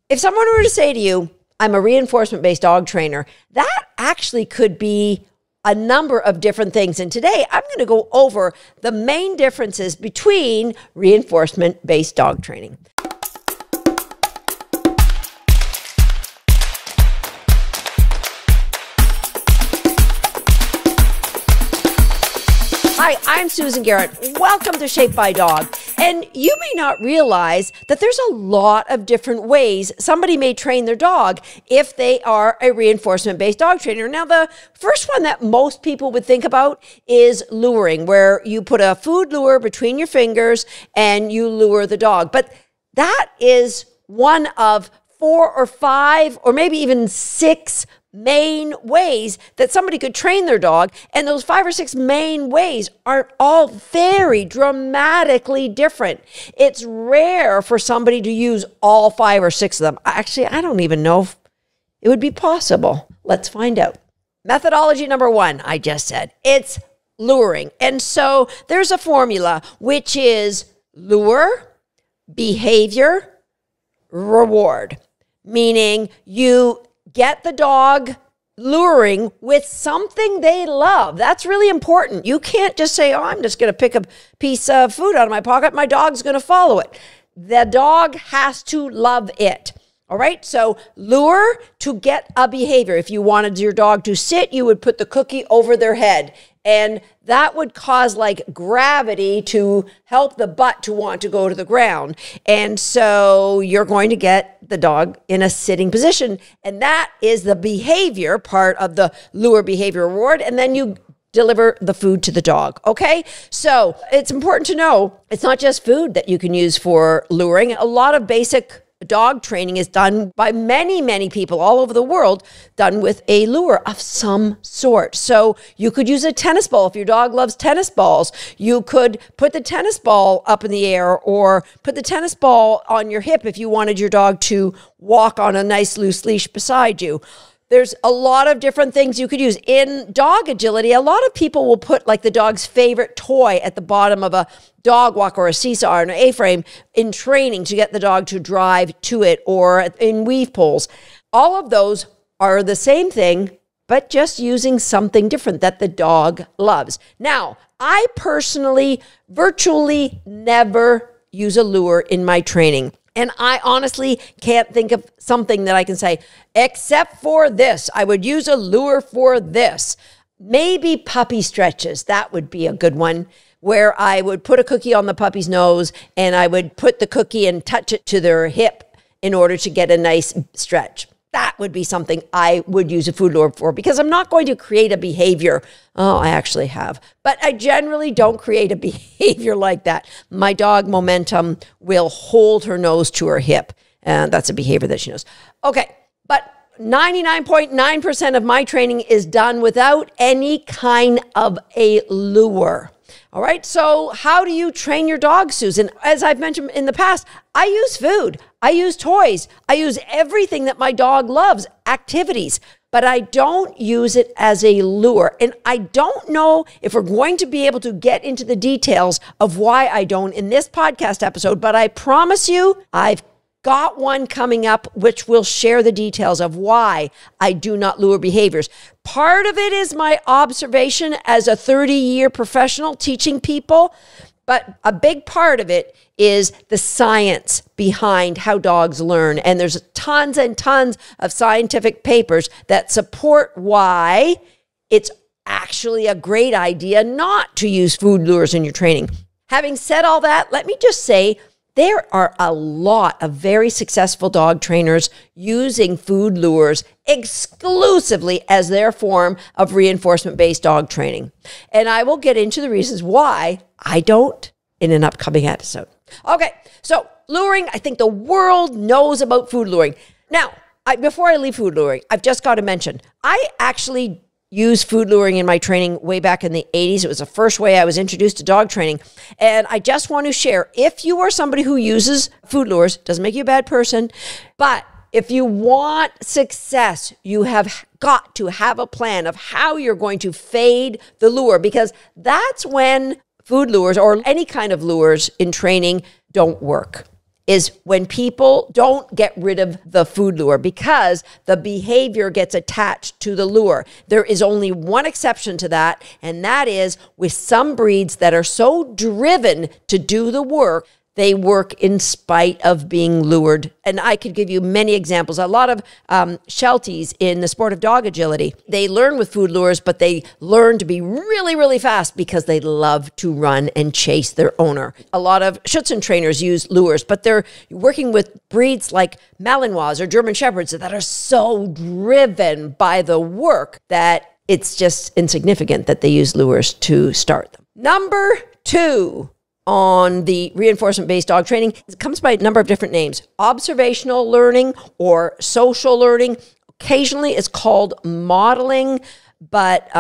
If someone were to say to you, I'm a reinforcement-based dog trainer, that actually could be a number of different things. And today I'm going to go over the main differences between reinforcement-based dog training. Hi, I'm Susan Garrett. Welcome to Shaped by Dog. And you may not realize that there's a lot of different ways somebody may train their dog if they are a reinforcement-based dog trainer. Now, the first one that most people would think about is luring, where you put a food lure between your fingers and you lure the dog. But that is one of 4 or 5 or maybe even 6 main ways that somebody could train their dog. And those 5 or 6 main ways are all very dramatically different. It's rare for somebody to use all 5 or 6 of them. Actually, I don't even know if it would be possible. Let's find out. Methodology number 1, I just said, it's luring. And so there's a formula, which is lure, behavior, reward, meaning you get the dog luring with something they love. That's really important. You can't just say, oh, I'm just going to pick a piece of food out of my pocket. My dog's going to follow it. The dog has to love it. All right. So lure to get a behavior. If you wanted your dog to sit, you would put the cookie over their head. And that would cause like gravity to help the butt to want to go to the ground. And so you're going to get the dog in a sitting position. And that is the behavior part of the lure behavior reward. And then you deliver the food to the dog. Okay. So it's important to know it's not just food that you can use for luring. A lot of basic dog training is done by many, many people all over the world, done with a lure of some sort. So you could use a tennis ball if your dog loves tennis balls. You could put the tennis ball up in the air or put the tennis ball on your hip if you wanted your dog to walk on a nice loose leash beside you. There's a lot of different things you could use. In dog agility, a lot of people will put like the dog's favorite toy at the bottom of a dog walk or a seesaw or an A-frame in training to get the dog to drive to it, or in weave poles. All of those are the same thing, but just using something different that the dog loves. Now, I personally virtually never use a lure in my training. And I honestly can't think of something that I can say, except for this. I would use a lure for this. Maybe puppy stretches. That would be a good one, where I would put a cookie on the puppy's nose and I would put the cookie and touch it to their hip in order to get a nice stretch. That would be something I would use a food lure for, because I'm not going to create a behavior. Oh, I actually have. But I generally don't create a behavior like that. My dog, Momentum, will hold her nose to her hip. And that's a behavior that she knows. Okay, but 99.9% of my training is done without any kind of a lure. All right, so how do you train your dog, Susan? As I've mentioned in the past, I use food, I use toys, I use everything that my dog loves, activities, but I don't use it as a lure. And I don't know if we're going to be able to get into the details of why I don't in this podcast episode, but I promise you, I've got one coming up which will share the details of why I do not lure behaviors. Part of it is my observation as a 30-year professional teaching people, but a big part of it is the science behind how dogs learn. And there's tons and tons of scientific papers that support why it's actually a great idea not to use food lures in your training. Having said all that, let me just say, there are a lot of very successful dog trainers using food lures exclusively as their form of reinforcement-based dog training. And I will get into the reasons why I don't in an upcoming episode. Okay, so luring, I think the world knows about food luring. Now, before I leave food luring, I've just got to mention, I actually used food luring in my training way back in the 80s. It was the first way I was introduced to dog training. And I just want to share, if you are somebody who uses food lures, doesn't make you a bad person, but if you want success, you have got to have a plan of how you're going to fade the lure, because that's when food lures or any kind of lures in training don't work. is when people don't get rid of the food lure because the behavior gets attached to the lure. There is only one exception to that, and that is with some breeds that are so driven to do the work, they work in spite of being lured. And I could give you many examples. A lot of Shelties in the sport of dog agility, they learn with food lures, but they learn to be really, really fast because they love to run and chase their owner. A lot of Schutzhund trainers use lures, but they're working with breeds like Malinois or German Shepherds that are so driven by the work that it's just insignificant that they use lures to start them. Number 2 on the reinforcement-based dog training, it comes by a number of different names. Observational learning or social learning. Occasionally it's called modeling, but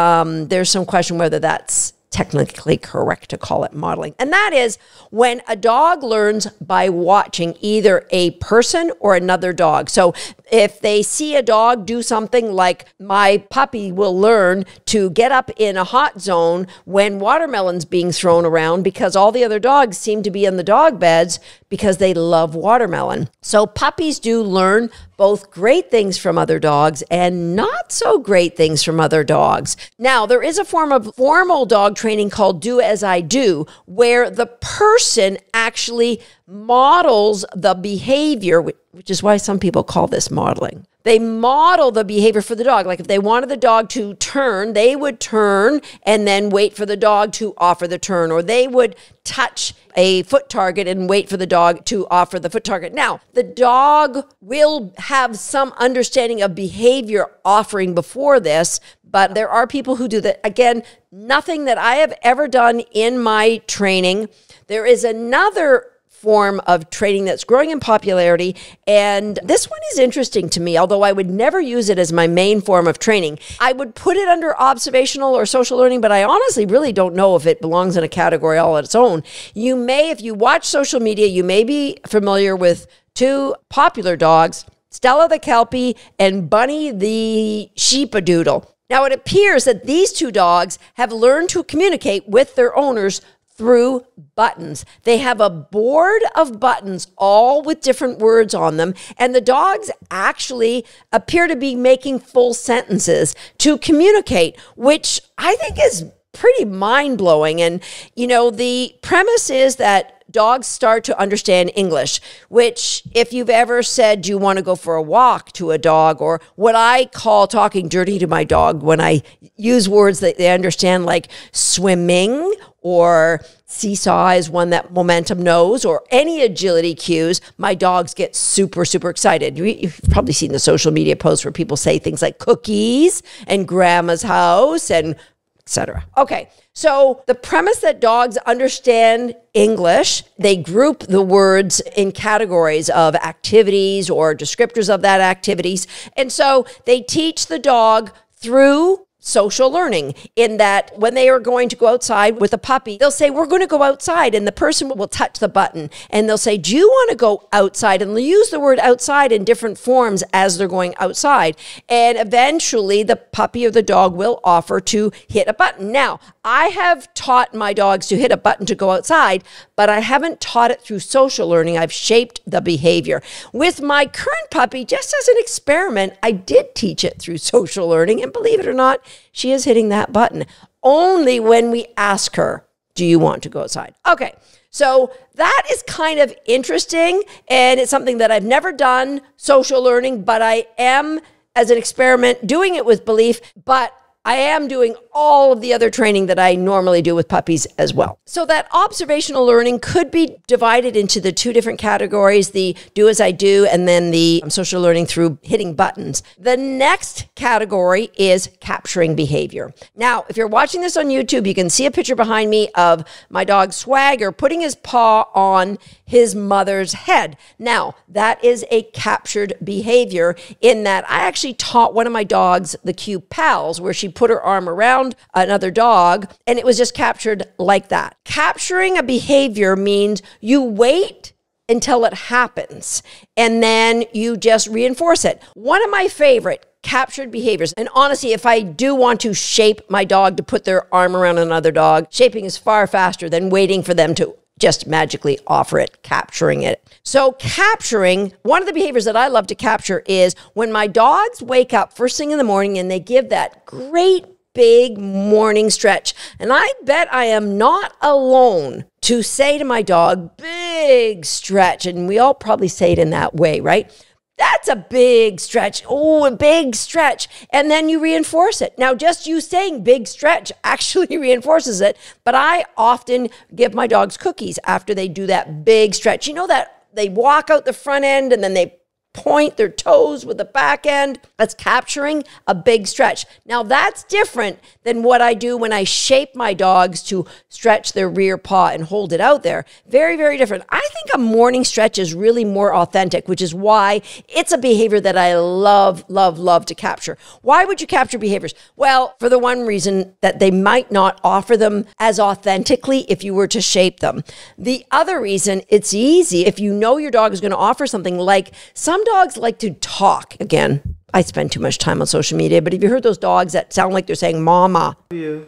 there's some question whether that's technically correct to call it modeling. And that is when a dog learns by watching either a person or another dog. So if they see a dog do something like my puppy will learn to get up in a hot zone when watermelon's being thrown around because all the other dogs seem to be in the dog beds because they love watermelon. So puppies do learn both great things from other dogs and not so great things from other dogs. Now, there is a form of formal dog training called do as I do, where the person actually models the behavior, which is why some people call this modeling. They model the behavior for the dog. Like if they wanted the dog to turn, they would turn and then wait for the dog to offer the turn, or they would touch a foot target and wait for the dog to offer the foot target. Now, the dog will have some understanding of behavior offering before this, but there are people who do that. Again, nothing that I have ever done in my training. There is another form of training that's growing in popularity, and this one is interesting to me, although I would never use it as my main form of training. I would put it under observational or social learning, but I honestly really don't know if it belongs in a category all on its own. You may, if you watch social media, you may be familiar with 2 popular dogs, Stella the Kelpie and Bunny the Sheepadoodle. Now, it appears that these 2 dogs have learned to communicate with their owners through buttons. They have a board of buttons, all with different words on them, and the dogs actually appear to be making full sentences to communicate, which I think is pretty mind-blowing. And, you know, the premise is that dogs start to understand English, which if you've ever said, do you want to go for a walk to a dog, or what I call talking dirty to my dog when I use words that they understand, like swimming or seesaw is one that Momentum knows, or any agility cues, my dogs get super, super excited. You've probably seen the social media posts where people say things like cookies and grandma's house and etc. Okay, so the premise that dogs understand English, they group the words in categories of activities or descriptors of that activities. And so they teach the dog through social learning, in that when they are going to go outside with a puppy, they'll say, we're going to go outside, and the person will touch the button and they'll say, do you want to go outside? And they'll use the word outside in different forms as they're going outside. And eventually the puppy or the dog will offer to hit a button. Now, I have taught my dogs to hit a button to go outside, but I haven't taught it through social learning. I've shaped the behavior. With my current puppy, just as an experiment, I did teach it through social learning, and believe it or not, she is hitting that button only when we ask her, do you want to go outside? Okay, so that is kind of interesting, and it's something that I've never done, social learning, but I am, as an experiment, doing it with belief, but I am doing all of the other training that I normally do with puppies as well. So that observational learning could be divided into the 2 different categories, the do as I do and then the social learning through hitting buttons. The next category is capturing behavior. Now, if you're watching this on YouTube, you can see a picture behind me of my dog Swagger putting his paw on his mother's head. Now, that is a captured behavior, in that I actually taught one of my dogs the cue pals, where she put her arm around another dog, and it was just captured like that. Capturing a behavior means you wait until it happens, and then you just reinforce it. One of my favorite captured behaviors, and honestly, if I do want to shape my dog to put their arm around another dog, shaping is far faster than waiting for them to just magically offer it, capturing it. So capturing, one of the behaviors that I love to capture is when my dogs wake up first thing in the morning and they give that great big morning stretch. And I bet I am not alone to say to my dog, big stretch. And we all probably say it in that way, right? That's a big stretch. Oh, a big stretch. And then you reinforce it. Now, just you saying big stretch actually reinforces it. But I often give my dogs cookies after they do that big stretch. You know that they walk out the front end and then they point their toes with the back end. That's capturing a big stretch. Now that's different than what I do when I shape my dogs to stretch their rear paw and hold it out there. Very, very different. I think a morning stretch is really more authentic, which is why it's a behavior that I love, love, love to capture. Why would you capture behaviors? Well, for the one reason that they might not offer them as authentically if you were to shape them. The other reason, it's easy if you know your dog is going to offer something. Like some dogs like to talk. Again, I spend too much time on social media, but have you heard those dogs that sound like they're saying mama? Yeah.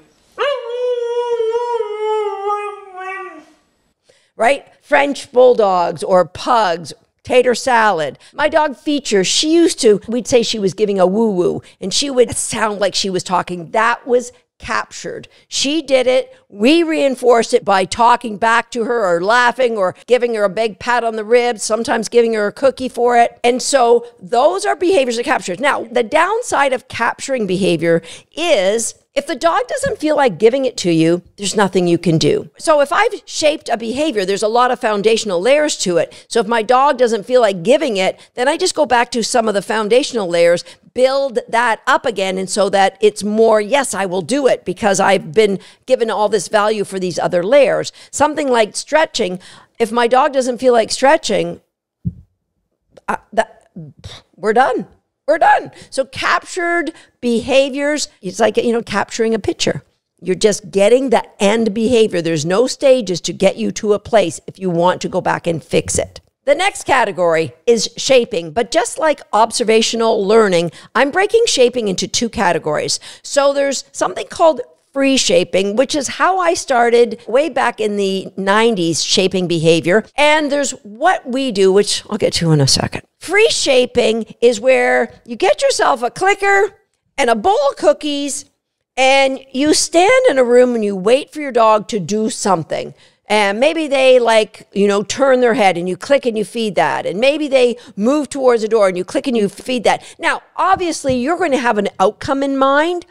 Right? French bulldogs or pugs, tater salad. My dog Feature, we'd say she was giving a woo-woo, and she would sound like she was talking. That was captured. She did it. We reinforced it by talking back to her or laughing or giving her a big pat on the ribs, sometimes giving her a cookie for it. And so those are behaviors that captures. Now, the downside of capturing behavior is if the dog doesn't feel like giving it to you, there's nothing you can do. So if I've shaped a behavior, there's a lot of foundational layers to it. So if my dog doesn't feel like giving it, then I just go back to some of the foundational layers, build that up again, and so that it's more, yes, I will do it because I've been given all this value for these other layers. Something like stretching, if my dog doesn't feel like stretching, we're done. We're done. So captured behaviors, it's like, capturing a picture. You're just getting the end behavior. There's no stages to get you to a place if you want to go back and fix it. The next category is shaping, but just like observational learning, I'm breaking shaping into two categories. So there's something called free shaping, which is how I started way back in the 90s shaping behavior. And there's what we do, which I'll get to in a second. Free shaping is where you get yourself a clicker and a bowl of cookies and you stand in a room and you wait for your dog to do something. And maybe they turn their head and you click and you feed that. And maybe they move towards the door and you click and you feed that. Now, obviously, you're going to have an outcome in mind,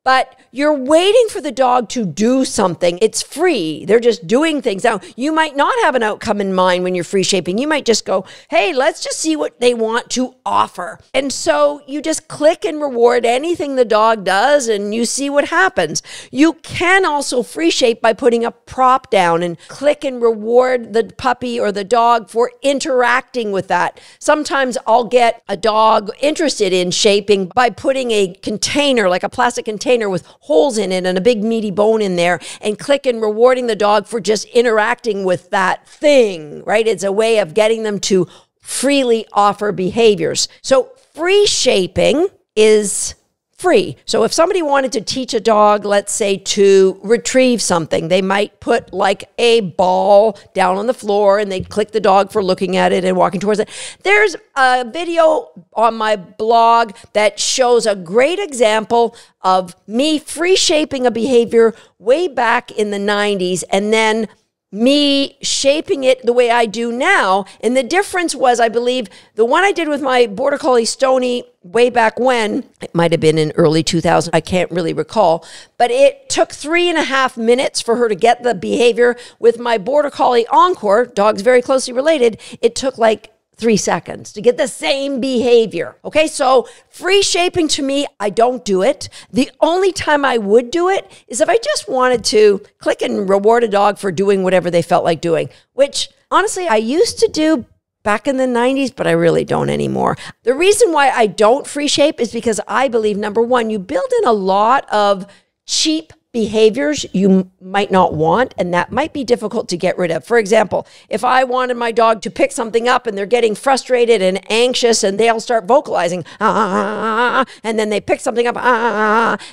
but you're waiting for the dog to do something. It's free. They're just doing things. Now, you might not have an outcome in mind when you're free shaping. You might just go, hey, let's just see what they want to offer. And so you just click and reward anything the dog does and you see what happens. You can also free shape by putting a prop down and click and reward the puppy or the dog for interacting with that. Sometimes I'll get a dog interested in shaping by putting a container, like a plastic container with holes in it and a big meaty bone in there, and click and rewarding the dog for just interacting with that thing, right? It's a way of getting them to freely offer behaviors. So free shaping is free. So if somebody wanted to teach a dog, let's say, to retrieve something, they might put like a ball down on the floor and they'd click the dog for looking at it and walking towards it. There's a video on my blog that shows a great example of me free shaping a behavior way back in the 90s and then me shaping it the way I do now. And the difference was, I believe, the one I did with my Border Collie Stoni way back when, it might have been in early 2000, I can't really recall, but it took 3.5 minutes for her to get the behavior. With my Border Collie Encore, dogs very closely related, it took like 3 seconds to get the same behavior. Okay, so free shaping to me, I don't do it. The only time I would do it is if I just wanted to click and reward a dog for doing whatever they felt like doing, which honestly I used to do back in the 90s, but I really don't anymore. The reason why I don't free shape is because I believe, number one, you build in a lot of cheap behaviors you might not want, and that might be difficult to get rid of. For example, if I wanted my dog to pick something up and they're getting frustrated and anxious and they'll start vocalizing, and then they pick something up,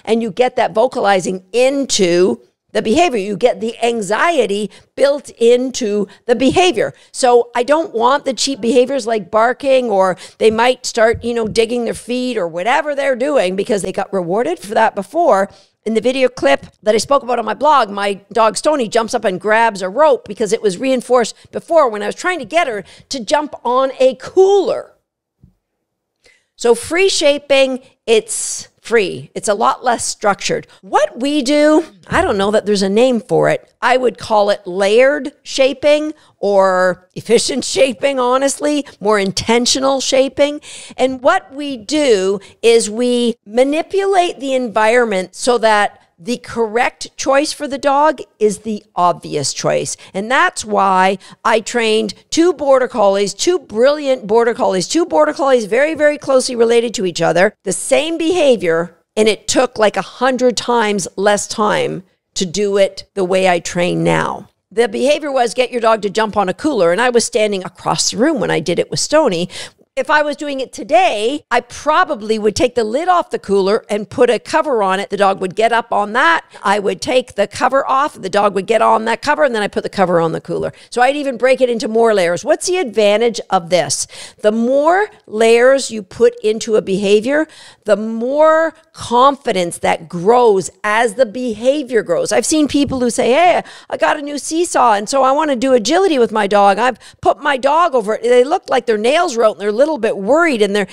and you get that vocalizing into the behavior. You get the anxiety built into the behavior. So I don't want the cheap behaviors like barking, or they might start, digging their feet or whatever they're doing because they got rewarded for that before. In the video clip that I spoke about on my blog, my dog Stoni jumps up and grabs a rope because it was reinforced before when I was trying to get her to jump on a cooler. So free shaping, it's free. It's a lot less structured. What we do, I don't know that there's a name for it. I would call it layered shaping or efficient shaping, honestly, more intentional shaping. And what we do is we manipulate the environment so that the correct choice for the dog is the obvious choice. And that's why I trained two border collies, two brilliant border collies, very, very closely related to each other, the same behavior, and it took like 100 times less time to do it the way I train now. The behavior was get your dog to jump on a cooler, and I was standing across the room when I did it with Stoni. If I was doing it today, I probably would take the lid off the cooler and put a cover on it. The dog would get up on that. I would take the cover off. The dog would get on that cover, and then I put the cover on the cooler. So I'd even break it into more layers. What's the advantage of this? The more layers you put into a behavior, the more confidence that grows as the behavior grows. I've seen people who say, hey, I got a new seesaw, and so I want to do agility with my dog. I've put my dog over it. They look like their nails are out, and they're little bit worried, and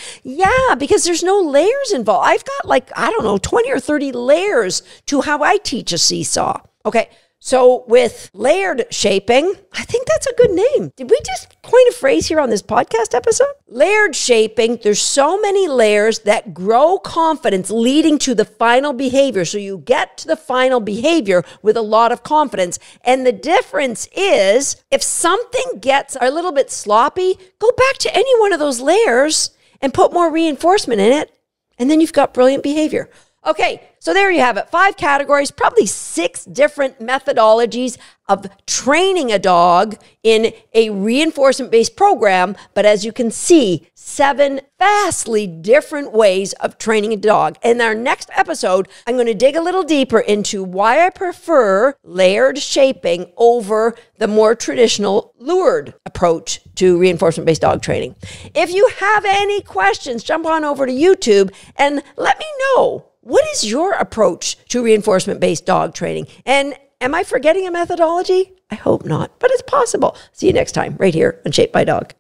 because there's no layers involved. I've got 20 or 30 layers to how I teach a seesaw. Okay. So with layered shaping, I think that's a good name. Did we just coin a phrase here on this podcast episode? Layered shaping, there's so many layers that grow confidence leading to the final behavior. So you get to the final behavior with a lot of confidence. And the difference is if something gets a little bit sloppy, go back to any one of those layers and put more reinforcement in it. And then you've got brilliant behavior. Okay, so there you have it. 5 categories, probably 6 different methodologies of training a dog in a reinforcement-based program. But as you can see, 7 vastly different ways of training a dog. In our next episode, I'm going to dig a little deeper into why I prefer layered shaping over the more traditional lured approach to reinforcement-based dog training. If you have any questions, jump on over to YouTube and let me know. What is your approach to reinforcement-based dog training? And am I forgetting a methodology? I hope not, but it's possible. See you next time, right here on Shaped by Dog.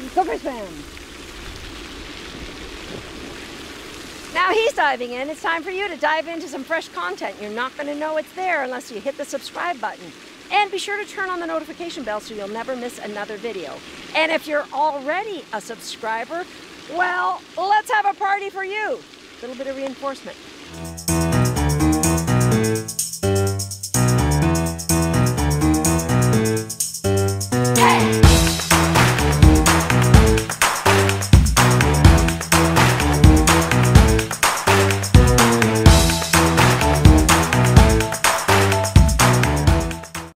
Focus, fam. Now he's diving in. It's time for you to dive into some fresh content. You're not going to know it's there unless you hit the subscribe button. And be sure to turn on the notification bell so you'll never miss another video. And if you're already a subscriber, well, let's have a party for you. A little bit of reinforcement.